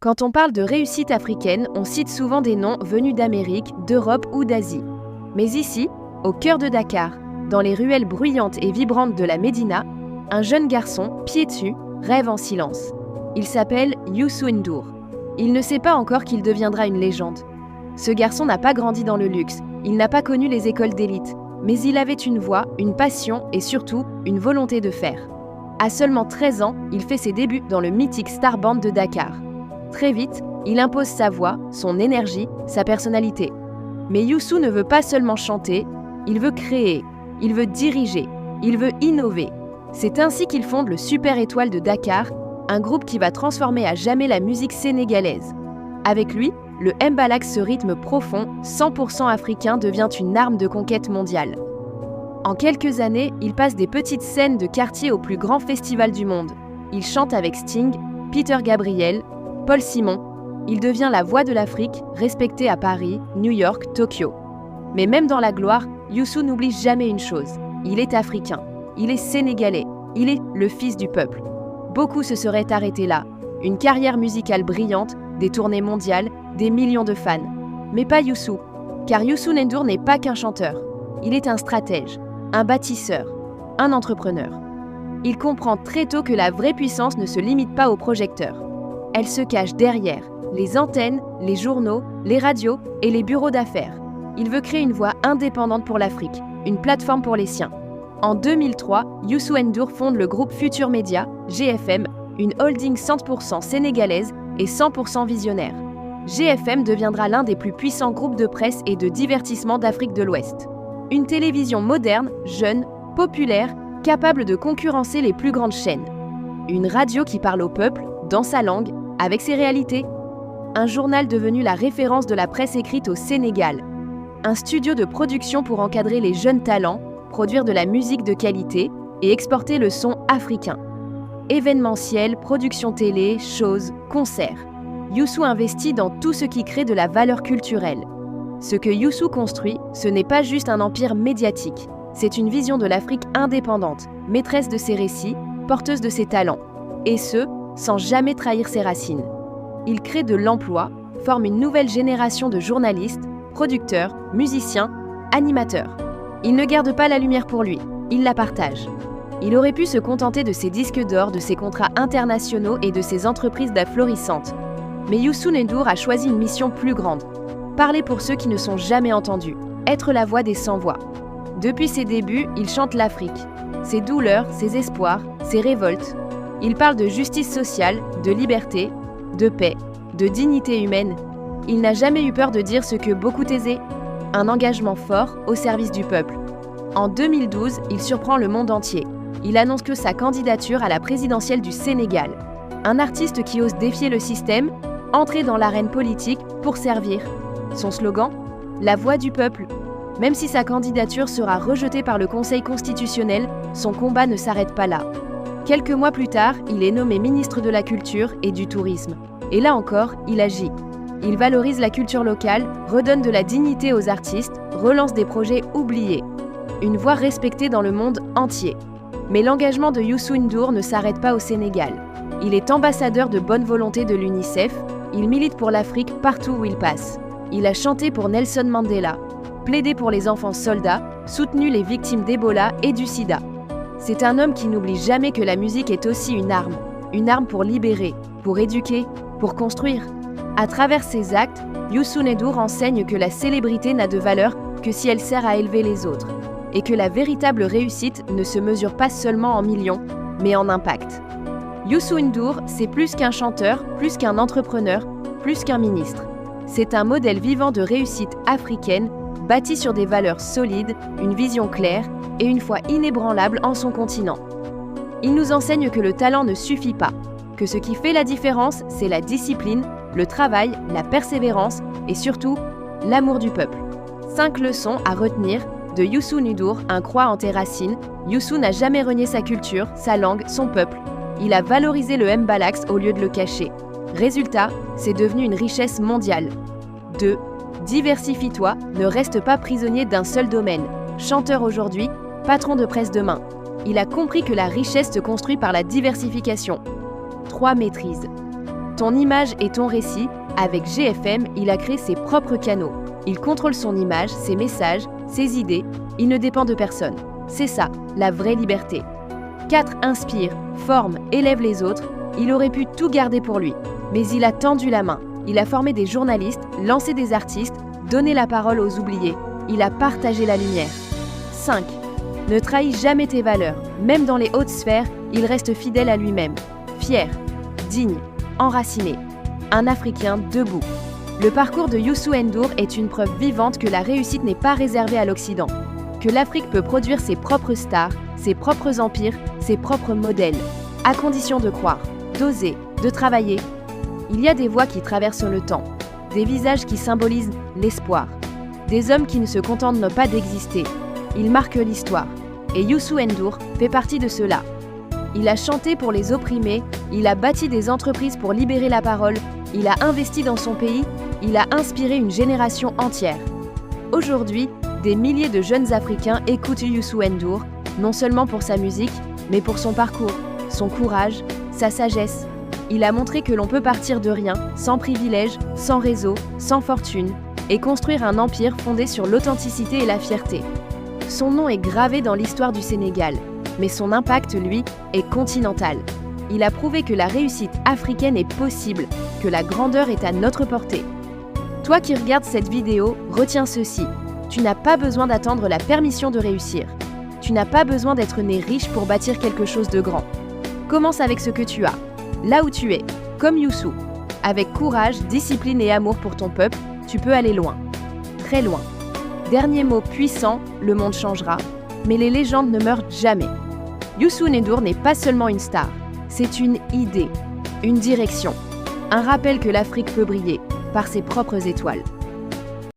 Quand on parle de réussite africaine, on cite souvent des noms venus d'Amérique, d'Europe ou d'Asie. Mais ici, au cœur de Dakar, dans les ruelles bruyantes et vibrantes de la Médina, un jeune garçon, pieds dessus, rêve en silence. Il s'appelle Youssou N'Dour. Il ne sait pas encore qu'il deviendra une légende. Ce garçon n'a pas grandi dans le luxe, il n'a pas connu les écoles d'élite, mais il avait une voix, une passion et surtout une volonté de faire. À seulement 13 ans, il fait ses débuts dans le mythique Star Band de Dakar. Très vite, il impose sa voix, son énergie, sa personnalité. Mais Youssou ne veut pas seulement chanter, il veut créer, il veut diriger, il veut innover. C'est ainsi qu'il fonde le Super Étoile de Dakar, un groupe qui va transformer à jamais la musique sénégalaise. Avec lui, le mbalax, ce rythme profond, 100% africain, devient une arme de conquête mondiale. En quelques années, il passe des petites scènes de quartier au plus grand festival du monde. Il chante avec Sting, Peter Gabriel, Paul Simon. Il devient la voix de l'Afrique, respecté à Paris, New York, Tokyo. Mais même dans la gloire, Youssou n'oublie jamais une chose. Il est africain, il est sénégalais, il est le fils du peuple. Beaucoup se seraient arrêtés là. Une carrière musicale brillante, des tournées mondiales, des millions de fans. Mais pas Youssou, car Youssou N'Dour n'est pas qu'un chanteur. Il est un stratège, un bâtisseur, un entrepreneur. Il comprend très tôt que la vraie puissance ne se limite pas aux projecteurs. Elle se cache derrière les antennes, les journaux, les radios et les bureaux d'affaires. Il veut créer une voix indépendante pour l'Afrique, une plateforme pour les siens. En 2003, Youssou N'Dour fonde le groupe Futur Média, GFM, une holding 100% sénégalaise et 100% visionnaire. GFM deviendra l'un des plus puissants groupes de presse et de divertissement d'Afrique de l'Ouest. Une télévision moderne, jeune, populaire, capable de concurrencer les plus grandes chaînes. Une radio qui parle au peuple, dans sa langue, avec ses réalités. Un journal devenu la référence de la presse écrite au Sénégal. Un studio de production pour encadrer les jeunes talents, produire de la musique de qualité et exporter le son africain. Événementiel, production télé, shows, concerts. Youssou investit dans tout ce qui crée de la valeur culturelle. Ce que Youssou construit, ce n'est pas juste un empire médiatique, c'est une vision de l'Afrique indépendante, maîtresse de ses récits, porteuse de ses talents. Et ce, sans jamais trahir ses racines. Il crée de l'emploi, forme une nouvelle génération de journalistes, producteurs, musiciens, animateurs. Il ne garde pas la lumière pour lui, il la partage. Il aurait pu se contenter de ses disques d'or, de ses contrats internationaux et de ses entreprises florissantes. Mais Youssou N'Dour a choisi une mission plus grande. Parler pour ceux qui ne sont jamais entendus, être la voix des sans-voix. Depuis ses débuts, il chante l'Afrique, ses douleurs, ses espoirs, ses révoltes. Il parle de justice sociale, de liberté, de paix, de dignité humaine. Il n'a jamais eu peur de dire ce que beaucoup taisaient. Un engagement fort au service du peuple. En 2012, il surprend le monde entier. Il annonce que sa candidature à la présidentielle du Sénégal. Un artiste qui ose défier le système, entrer dans l'arène politique pour servir. Son slogan ? La voix du peuple. Même si sa candidature sera rejetée par le Conseil constitutionnel, son combat ne s'arrête pas là. Quelques mois plus tard, il est nommé ministre de la Culture et du Tourisme. Et là encore, il agit. Il valorise la culture locale, redonne de la dignité aux artistes, relance des projets oubliés. Une voix respectée dans le monde entier. Mais l'engagement de Youssou N'Dour ne s'arrête pas au Sénégal. Il est ambassadeur de bonne volonté de l'UNICEF, il milite pour l'Afrique partout où il passe. Il a chanté pour Nelson Mandela, plaidé pour les enfants soldats, soutenu les victimes d'Ebola et du sida. C'est un homme qui n'oublie jamais que la musique est aussi une arme pour libérer, pour éduquer, pour construire. À travers ses actes, Youssou N'Dour enseigne que la célébrité n'a de valeur que si elle sert à élever les autres, et que la véritable réussite ne se mesure pas seulement en millions, mais en impact. Youssou N'Dour, c'est plus qu'un chanteur, plus qu'un entrepreneur, plus qu'un ministre. C'est un modèle vivant de réussite africaine, bâti sur des valeurs solides, une vision claire et une foi inébranlable en son continent. Il nous enseigne que le talent ne suffit pas, que ce qui fait la différence, c'est la discipline, le travail, la persévérance et surtout, l'amour du peuple. 5 leçons à retenir de Youssou N'Dour, un croix en tes racines. Youssou n'a jamais renié sa culture, sa langue, son peuple. Il a valorisé le mbalax au lieu de le cacher. Résultat, c'est devenu une richesse mondiale. 2. Diversifie-toi, ne reste pas prisonnier d'un seul domaine. Chanteur aujourd'hui, patron de presse demain. Il a compris que la richesse se construit par la diversification. 3. Maîtrise. Ton image et ton récit, avec GFM, il a créé ses propres canaux. Il contrôle son image, ses messages, ses idées, il ne dépend de personne. C'est ça, la vraie liberté. 4. Inspire, forme, élève les autres. Il aurait pu tout garder pour lui, mais il a tendu la main. Il a formé des journalistes, lancé des artistes, donné la parole aux oubliés. Il a partagé la lumière. 5. Ne trahis jamais tes valeurs. Même dans les hautes sphères, il reste fidèle à lui-même. Fier, digne, enraciné. Un Africain debout. Le parcours de Youssou N'Dour est une preuve vivante que la réussite n'est pas réservée à l'Occident. Que l'Afrique peut produire ses propres stars, ses propres empires, ses propres modèles. À condition de croire, d'oser, de travailler. Il y a des voix qui traversent le temps. Des visages qui symbolisent l'espoir. Des hommes qui ne se contentent pas d'exister. Ils marquent l'histoire. Et Youssou N'Dour fait partie de ceux-là. Il a chanté pour les opprimés, il a bâti des entreprises pour libérer la parole, il a investi dans son pays, il a inspiré une génération entière. Aujourd'hui, des milliers de jeunes Africains écoutent Youssou N'Dour, non seulement pour sa musique, mais pour son parcours, son courage, sa sagesse. Il a montré que l'on peut partir de rien, sans privilèges, sans réseau, sans fortune, et construire un empire fondé sur l'authenticité et la fierté. Son nom est gravé dans l'histoire du Sénégal, mais son impact, lui, est continental. Il a prouvé que la réussite africaine est possible, que la grandeur est à notre portée. Toi qui regardes cette vidéo, retiens ceci. Tu n'as pas besoin d'attendre la permission de réussir. Tu n'as pas besoin d'être né riche pour bâtir quelque chose de grand. Commence avec ce que tu as, là où tu es, comme Youssou. Avec courage, discipline et amour pour ton peuple, tu peux aller loin. Très loin. Dernier mot puissant, le monde changera, mais les légendes ne meurent jamais. Youssou N'Dour n'est pas seulement une star, c'est une idée, une direction, un rappel que l'Afrique peut briller par ses propres étoiles.